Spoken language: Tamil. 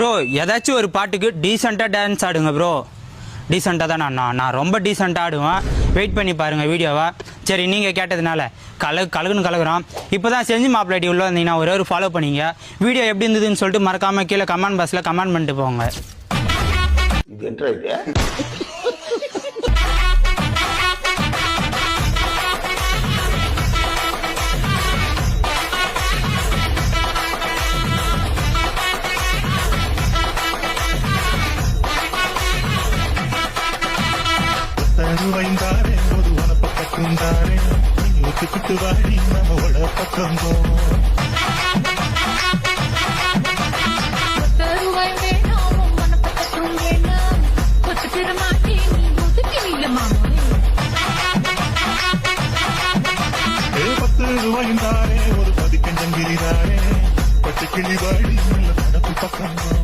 ப்ரோ ஏதாச்சும் ஒரு பாட்டுக்கு டீசெண்டாக டான்ஸ் ஆடுங்க ப்ரோ. டீசெண்டாக தான் நான் ரொம்ப டீசெண்டாக ஆடுவேன். வெயிட் பண்ணி பாருங்கள் வீடியோவை. சரி, நீங்கள் கேட்டதுனால கலகுன்னு கலகுறோம். இப்போ தான் செஞ்சு மாப்பிள்ளை உள்ள வந்தீங்கன்னா ஒரு ஃபாலோ பண்ணிங்க. வீடியோ எப்படி இருந்ததுன்னு சொல்லிட்டு மறக்காமல் கீழே கமெண்ட் பாக்ஸில் கமெண்ட் பண்ணிட்டு போங்க. வைந்தாரே ஒரு வனப்பக்கத்துந்தாரே ஒத்துக்கிட்டு வாடி நம்மோட பக்கம் ரூபாய்ந்தாரே ஒரு பதிக்கஞ்சங்கிரிதாரே பட்டு கிளி வாடி பக்கம்